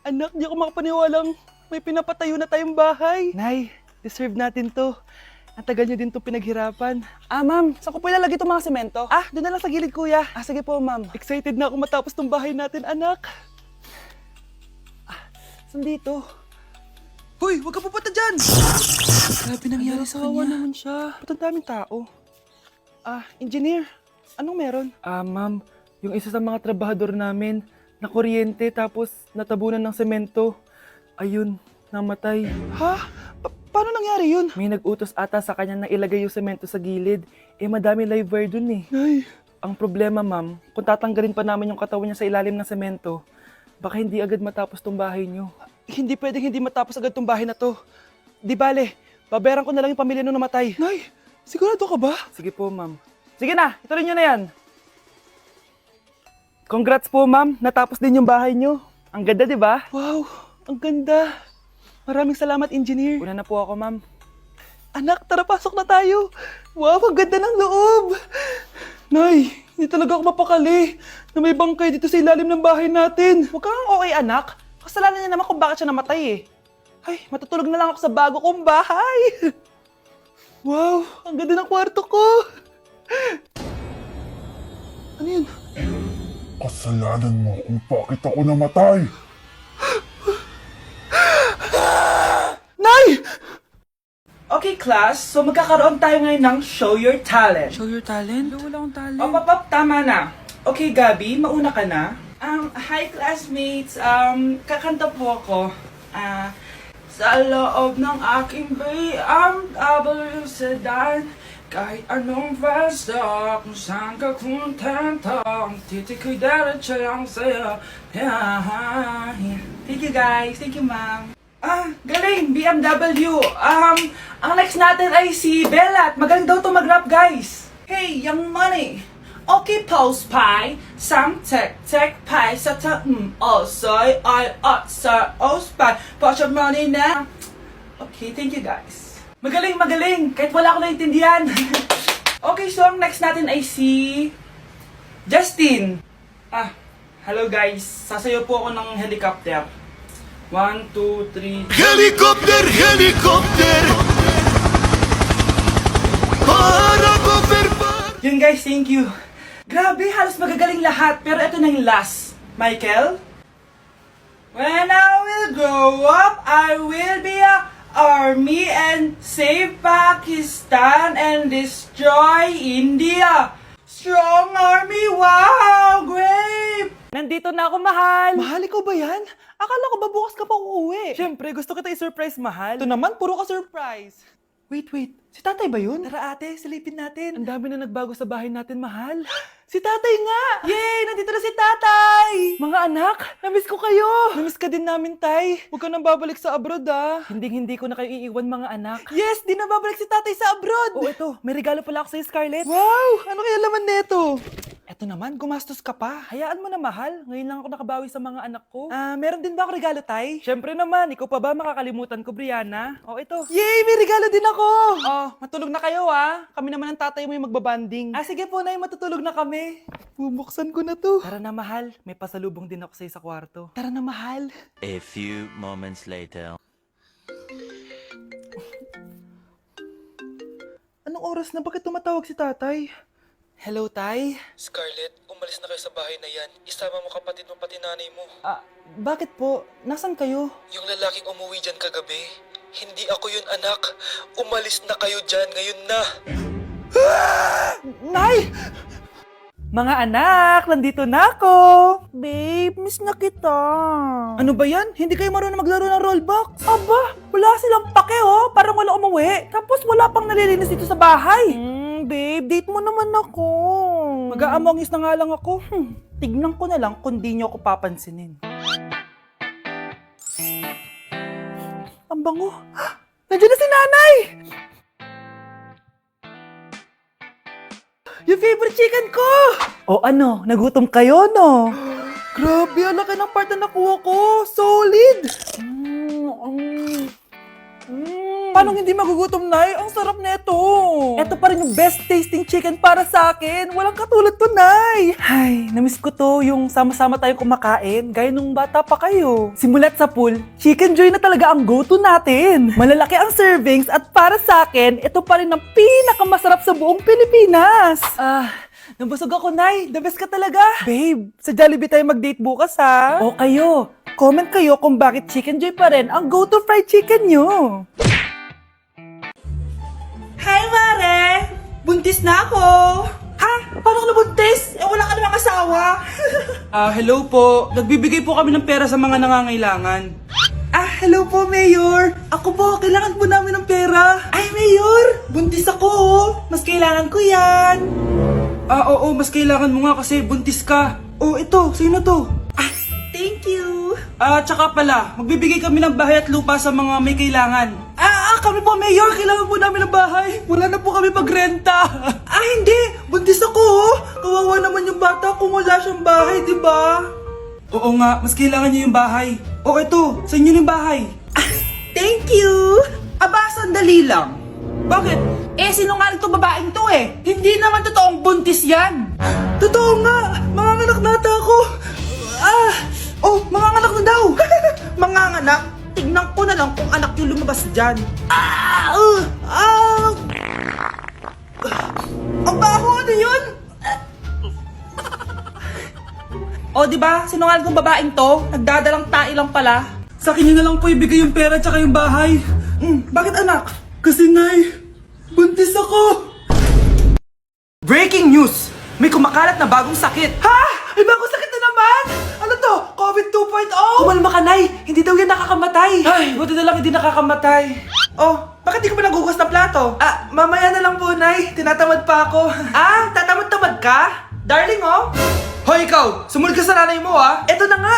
Anak, di ako makapaniwalang may pinapatayo na tayong bahay. Nay, deserve natin to. Ang tagal niyo din to pinaghirapan. Ma'am, saan ko po ilalagay itong mga semento? Doon na lang sa gilid, kuya. Sige po, ma'am. Excited na ako matapos tong bahay natin, anak. Saan dito? Hoy, huwag ka pupunta dyan! Grabe nangyari sa kanya. Naman siya. Ba't ang daming tao? Engineer, anong meron? Ma'am, yung isa sa mga trabahador namin, nakuryente tapos natabunan ng semento. Ayun, namatay. Ha? Paano nangyari yun? May nag-utos ata sa kanya na ilagay yung semento sa gilid. Madami live wire dun eh. Ay. Ang problema, ma'am, kung tatanggalin pa namin yung katawan niya sa ilalim ng semento, baka hindi agad matapos tong bahay niyo. Hindi pwedeng hindi matapos agad tong bahay na to. Di bale, babayaran ko na lang yung pamilya nung namatay. Nay, sigurado ka ba? Sige po, ma'am. Sige na, ituloy niyo na yan. Congrats po, ma'am. Natapos din yung bahay niyo. Ang ganda, di ba? Wow, ang ganda. Maraming salamat, engineer. Una na po ako, ma'am. Anak, tara pasok na tayo. Wow, ang ganda ng loob. Nay, hindi talaga ako mapakali na may bangkay dito sa ilalim ng bahay natin. Huwag kang okay, anak. Kasalanan niya naman kung bakit siya namatay eh. Ay, matutulog na lang ako sa bago kong bahay. Wow, ang ganda ng kwarto ko. Ano yun? Kasalanan mo kung bakit ako namatay. Nay! Okay, class. So, magkakaroon tayo ngayon ng Show Your Talent. Show your talent? Wala akong talent. Pop, tama na. Okay, Gabi, mauna ka na. Hi, classmates. Kakanta po ako. Sa loob ng aking BMW sedan, kahit anong basta, kung saan ka kontento, ang titik ko'y diretso lang sa'yo. Thank you, guys. Thank you, ma'am. Galing! BMW! Ang next natin ay si Bella at magaling daw to mag-rap, guys! Hey, young money! Okay, post pie, some tech pie, sa soy, I sa pie, put your money now! Okay, thank you, guys. Magaling! Kahit wala ko naintindihan. Okay, so ang next natin ay si Justin. Hello guys. Sasayaw po ako ng helicopter. 1, 2, 3. Helicopter, helicopter. Para Yun guys, thank you. Grabe, halos magagaling lahat. Pero ito na yung last. Michael? When I will grow up, I will be a army and save Pakistan and destroy India. Strong army, wow, great! Nandito na ako, mahal. Mahal, ikaw ba yan? Akala ko ba bukas ka pa uuwi? Siyempre, gusto kita i-surprise, mahal. Ito naman, puro ka surprise. Wait. Si tatay ba yun? Tara ate, silipin natin. Ang dami na nagbago sa bahay natin, mahal. Si tatay nga! Yay! Nandito na si tatay! Mga anak, namiss ko kayo! Namiss ka din namin, tay. Huwag ka nang babalik sa abroad, Hindi ko na kayo iiwan, mga anak. Yes! Di na babalik si tatay sa abroad! Oh, ito. May regalo pala ako sa'yo, Scarlett. Wow! Ano kaya laman neto? Eto naman, gumastos ka pa. Hayaan mo na, mahal. Ngayon lang ako nakabawi sa mga anak ko. Meron din ba ako regalo, tay? Siyempre naman. Ikaw pa ba makakalimutan ko, Brianna? Oh, ito. Yay! May regalo din ako! Oh, matulog na kayo, Kami naman ang tatay mo yung magbabanding. Sige po, nay. Matutulog na kami. Bubuksan ko na to. Tara na, mahal. May pasalubong din ako sa'yo sa kwarto. Tara na, mahal. A few moments later. Anong oras na? Bakit tumatawag si tatay? Hello, tay? Scarlett, umalis na kayo sa bahay na yan. Isama mo kapatid mo pati nanay mo. Bakit po? Nasaan kayo? Yung lalaking umuwi dyan kagabi, hindi ako yun, anak. Umalis na kayo dyan ngayon na. Nay! Mga anak, nandito na ako! Babe, miss na kita. Ano ba yan? Hindi kayo marunong maglaro ng rollbox? Aba, wala silang pake Parang wala umuwi. Tapos wala pang nalilinis dito sa bahay. Babe, date mo naman ako. Mag-aamongis na nga lang ako. Tignan ko na lang kung di niyo ako papansinin. Ang bango. Nandiyan na si nanay! Yung favorite chicken ko! O ano, nagutom kayo, no? Grabe, ang laki ng part na nakuha ko. Solid! Paano hindi magugutom, Nay? Ang sarap nito. Ito pa rin yung best tasting chicken para sa akin. Walang katulad to, Nay. Ay, namiss ko to yung sama-sama tayo kumakain, gaya nung bata pa kayo. Simulat sa pool, Chicken Joy na talaga ang go-to natin. Malalaki ang servings at para sa akin, ito pa rin ang pinakamasarap sa buong Pilipinas. Nabusog ako, Nay. The best ka talaga. Babe, sa Jollibee tayo mag-date bukas, ha? O kayo, comment kayo kung bakit Chicken Joy pa rin ang go-to fried chicken nyo. Hi, Mare! Buntis na ako! Ha? Paano ka nabuntis? Wala ka namang asawa! Hello po. Nagbibigay po kami ng pera sa mga nangangailangan. Hello po, Mayor! Ako po, kailangan po namin ng pera. Ay, Mayor! Buntis ako, oh! Mas kailangan ko yan! Oo, mas kailangan mo nga kasi buntis ka. Oh, ito, sino to? Thank you! Tsaka pala, magbibigay kami ng bahay at lupa sa mga may kailangan. Kami po, Mayor, kailangan po namin ng bahay. Wala na po kami pagrenta. Hindi! Buntis ako, oh! Kawawa naman yung bata kung wala siyang bahay, di ba? Oo nga, mas kailangan niyo yung bahay. O ito, sa inyo yung bahay. Thank you! Sandali lang. Bakit? Sinungaling to babaeng to eh. Hindi naman totoong buntis yan. Totoo nga, manganganak nata ako. Manganganak na daw. Manganganak? Tignan ko na lang kung anak yung lumabas dyan. Ang baho, ano yun? Diba? Sinungaling kong babaeng to, nagdadalang tae lang pala. Sa akin na lang po ibigay yung pera tsaka yung bahay. Bakit anak? Kasi Nay, buntis ako. Breaking news! May kumakalat na bagong sakit. Ha? May bagong sakit na naman? Ano to? COVID 2.0? Kumalma ka, Nay. Hindi daw yan nakakamatay. Ay, buti na lang hindi nakakamatay. Bakit di ko ba nagugas ng plato? Mamaya na lang po, Nay. Tinatamad pa ako. Tatamad-tamad ka? Darling, oh. Hoy, ikaw! Sumunod ka sa nanay mo, ah. Eto na nga.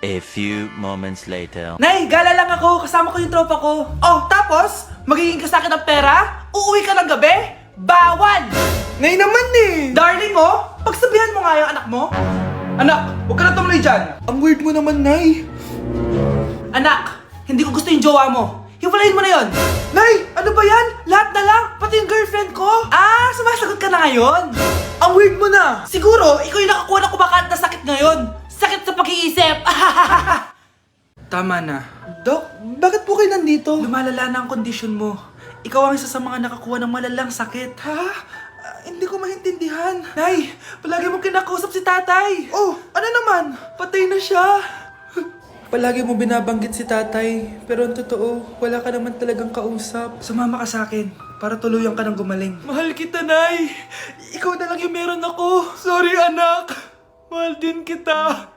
A few moments later. Nay, gala lang ako. Kasama ko yung tropa ko. Tapos? Magiging ka sa akin ng pera? Uuwi ka ng gabi? Bawal! Nay naman eh! Darling mo, pagsabihan mo nga yung anak mo. Anak, huwag ka na tumuloy dyan. Ang weird mo naman, Nay. Anak, hindi ko gusto yung jowa mo. Hiwalayin mo na yon. Nay, ano ba yan? Lahat na lang, pati yung girlfriend ko. Sumasagot ka na ngayon? Ang weird mo na. Siguro, ikaw yung nakakuha ng kumakalat na sakit ngayon. Sakit sa pag-iisip. Tama na. Dok, bakit po kayo nandito? Lumalala na ang kondisyon mo. Ikaw ang isa sa mga nakakuha ng malalang sakit. Ha? Hindi ko maintindihan. Nay, palagi mo kinakausap si tatay. Ano naman? Patay na siya. Palagi mo binabanggit si tatay, pero ang totoo, wala ka naman talagang kausap. Sumama ka sa akin, para tuluyan ka ng gumaling. Mahal kita, Nay! Ikaw na lang yung meron ako. Sorry, anak. Mahal din kita.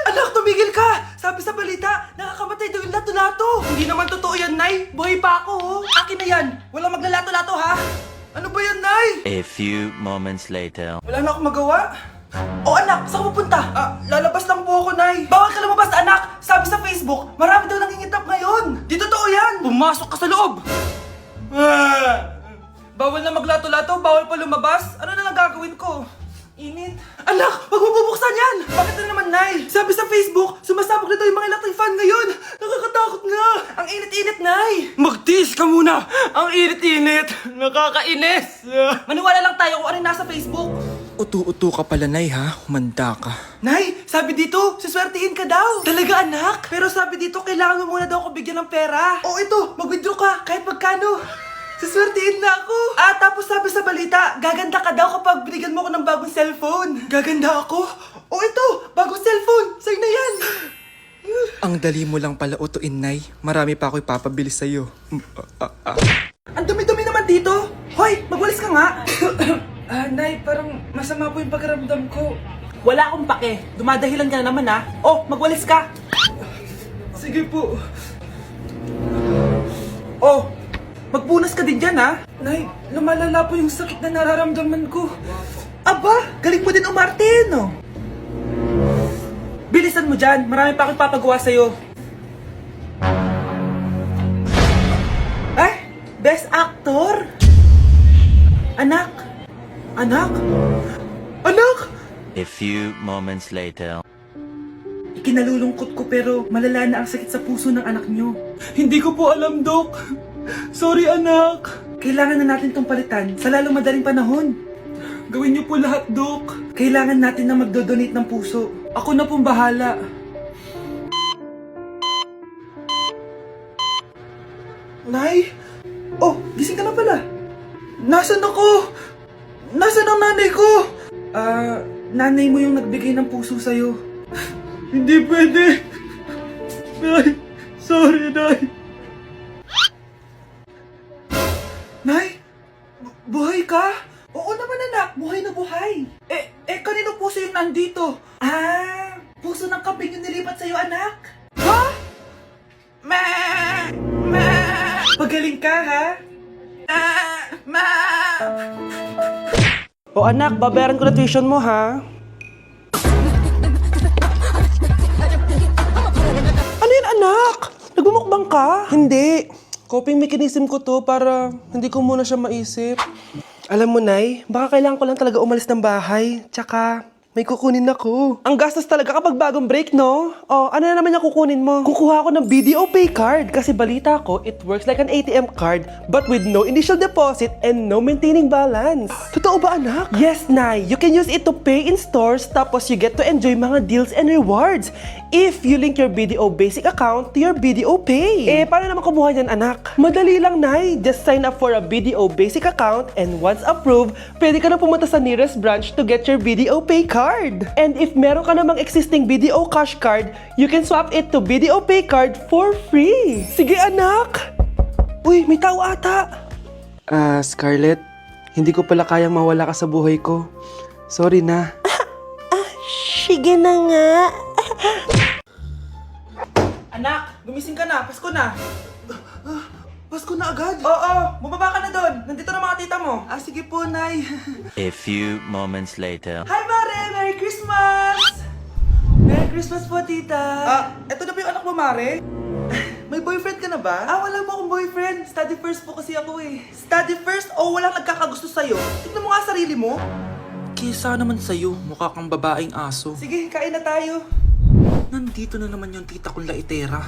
Anak, tumigil ka! Sabi sa balita, nakakamatay daw yung lato-lato. Hindi naman totoo yan, Nay. Buhay pa ako, oh. Akin na yan. Walang maglalato-lato, ha? Ano ba yan, Nay? A few moments later. Wala na akong magawa. Anak, saan ka pupunta? Lalabas lang po ako, Nay. Bawal ka lumabas, anak. Sabi sa Facebook, marami daw nangingitap ngayon. Di totoo yan. Pumasok ka sa loob. Bawal na maglato-lato, bawal pa lumabas. Ano na lang gagawin ko? Init. Anak, wag mo bubuksan yan. Bakit na naman, Nay? Sabi sa Facebook, sumasabog na daw yung mga electric fan ngayon. Nakakatakot nga. Ang init-init, Nay. Magtiis ka muna. Ang init-init. Nakakainis. Maniwala lang tayo kung ano yung nasa Facebook. Utu-utu ka pala, Nay, ha? Humanda ka. Nay, sabi dito, siswertihin ka daw. Talaga, anak? Pero sabi dito, kailangan mo muna daw ako bigyan ng pera. Ito, mag-withdraw ka, kahit magkano. Siswertihin na ako. Tapos sabi sa balita, gaganda ka daw kapag binigyan mo ako ng bagong cellphone. Gaganda ako? Ito, bagong cellphone. Sa'yo na yan. Ang dali mo lang pala utuin, Nay. Marami pa ako ipapabili sa'yo. Ang dumi-dumi naman dito. Hoy, magwalis ka nga. Nay, parang masama po yung pakiramdam ko. Wala akong pake. Dumadahilan ka na naman, ha? Magwalis ka. Sige po. Magpunas ka din dyan, ha? Nay, lumalala po yung sakit na nararamdaman ko. Aba, galing mo din umarte, no? Bilisan mo dyan. Marami pa akong papagawa sa'yo. Best Actor? Anak? Anak? A few moments later. Ikinalulungkot ko pero malala na ang sakit sa puso ng anak niyo. Hindi ko po alam, Dok. Sorry, anak. Kailangan na natin tong palitan sa lalong madaling panahon. Gawin niyo po lahat, Dok. Kailangan natin na magdodonate ng puso. Ako na pong bahala. Nay? Oh, gising ka na pala. Nasaan ako? Nasaan ang nanay ko? Nanay mo yung nagbigay ng puso sa'yo. Hindi pwede. Nay, sorry, Nay. Nay? Buhay ka? Oo naman, anak. Buhay na buhay. Kanino puso yung nandito? Puso ng kambing yung nilipat sa'yo, anak. Ha? Ma! Pagaling ka, ha? Ma! O anak, babayaran ko na tuition mo, ha? Ano yan, anak? Nagmumukbang ka? Hindi. Coping mechanism ko to para hindi ko muna siya maisip. Alam mo, Nay, baka kailangan ko lang talaga umalis ng bahay. Tsaka, may kukunin ako. Ang gastos talaga kapag bagong break, no? Oh, ano na naman yung kukunin mo? Kukuha ako ng BDO Pay card kasi balita ko, it works like an ATM card but with no initial deposit and no maintaining balance. Totoo ba, anak? Yes, Nay. You can use it to pay in stores tapos you get to enjoy mga deals and rewards if you link your BDO Basic account to your BDO Pay. Paano naman kumuha yan, anak? Madali lang, Nay. Just sign up for a BDO Basic account and once approved, pwede ka na pumunta sa nearest branch to get your BDO Pay card. And if meron ka namang existing BDO Cash card, you can swap it to BDO Pay card for free. Sige, anak! Uy, may tao ata! Scarlett, hindi ko pala kayang mawala ka sa buhay ko. Sorry na. Sige na nga. Anak, gumising ka na. Pasko na. Pasko na agad? Oo, bumaba ka na doon. Nandito na mga tita mo. Sige po, Nay. A few moments later. Hi, Mare! Merry Christmas! Merry Christmas po, tita. Eto na ba yung anak mo, Mare? May boyfriend ka na ba? Wala po akong boyfriend. Study first po kasi ako eh. Study first o walang nagkakagusto sa'yo? Tignan mo nga sarili mo. Kesa naman sa'yo, mukha kang babaeng aso. Sige, kain na tayo. Nandito na naman yung tita kong laitera.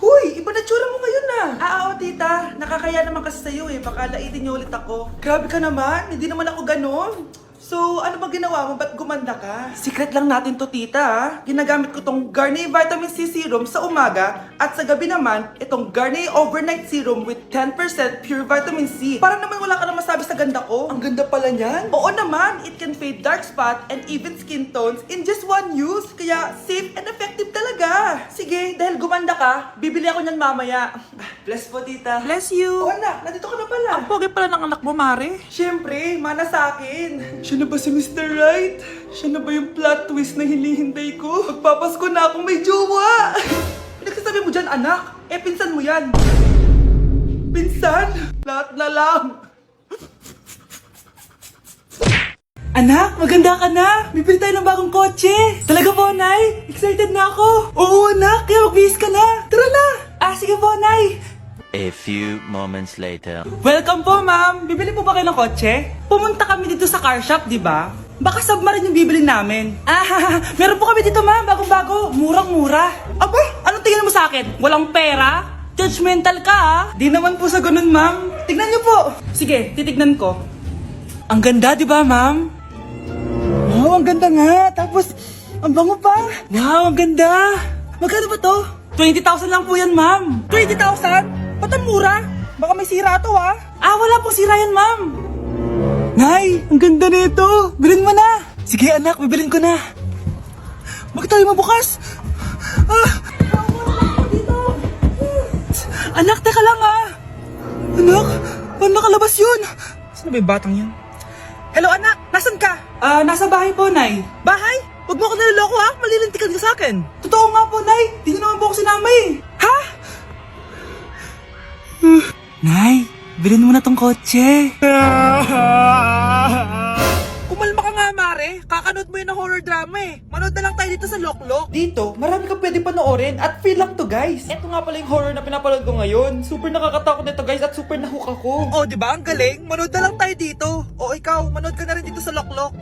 Huy! Iba na tsura mo ngayon na! Oo, tita. Nakakaya naman kasi sa'yo eh. Baka laitin niyo ulit ako. Grabe ka naman. Hindi naman ako ganon. So, ano ba ginawa mo? Ba't gumanda ka? Secret lang natin to, tita, ha? Ginagamit ko tong Garnier Vitamin C Serum sa umaga at sa gabi naman, itong Garnier Overnight Serum with 10% pure vitamin C. Para naman wala ka na masabi sa ganda ko. Ang ganda pala niyan. Oo naman, it can fade dark spot and even skin tones in just one use. Kaya safe and effective talaga. Sige, dahil gumanda ka, bibili ako niyan mamaya. Bless po, tita. Bless you. Oo, anak, nandito ka na pala. Ang pogi pala ng anak mo, Mare. Siyempre, mana sa akin. Siya na ba si Mr. Right? Siya na ba yung plot twist na hinihintay ko? Magpapasko na akong may jowa! Nagsasabi mo dyan, anak? Pinsan mo yan. Pinsan? Lahat na lang. Anak, maganda ka na. Bibili tayo ng bagong kotse. Talaga po, Nay? Excited na ako. Oo, anak. Kaya magbihis ka na. Tara na. Sige po, Nay. A few moments later. Welcome po, ma'am. Bibili po ba kayo ng kotse? Pumunta kami dito sa car shop, di ba? Baka submarine yung bibili namin. Meron po kami dito, ma'am. Bagong-bago. Murang-mura. Aba, anong tingin mo sa akin? Walang pera? Judgmental ka, ha? Di naman po sa ganun, ma'am. Tignan niyo po. Sige, titignan ko. Ang ganda, di ba, ma'am? Wow, ang ganda nga. Tapos, ang bango pa. Wow, ang ganda. Magkano ba to? 20,000 lang po yan, ma'am. 20,000? Ba't ang mura? Baka may sira to, ha? Wala pong sira yan, ma'am. Nay, ang ganda nito. Bilhin mo na. Sige, anak, bibilin ko na. Bakit tayo mabukas? Anak, teka lang, ha? Anak, paano nakalabas yun? Saan ba yung batang yun? Hello, anak. Nasaan ka? Nasa bahay po, Nay. Bahay? Huwag mo ako niloloko, ha? Malilintikan ka sa akin. Totoo nga po, Nay. Di naman po ako sinama, eh. Ha? Nay, bilhin mo na tong kotse. Kumalma ka nga, Mare. Kakanood mo yun ng horror drama eh. Manood na lang tayo dito sa Loklok. Dito, marami ka pwede panoorin at free lang to, guys. Ito nga pala yung horror na pinapanood ko ngayon. Super nakakatakot nito, guys, at super nahook ako. Oh, di ba? Ang galing. Manood na lang tayo dito. O ikaw, manood ka na rin dito sa Loklok.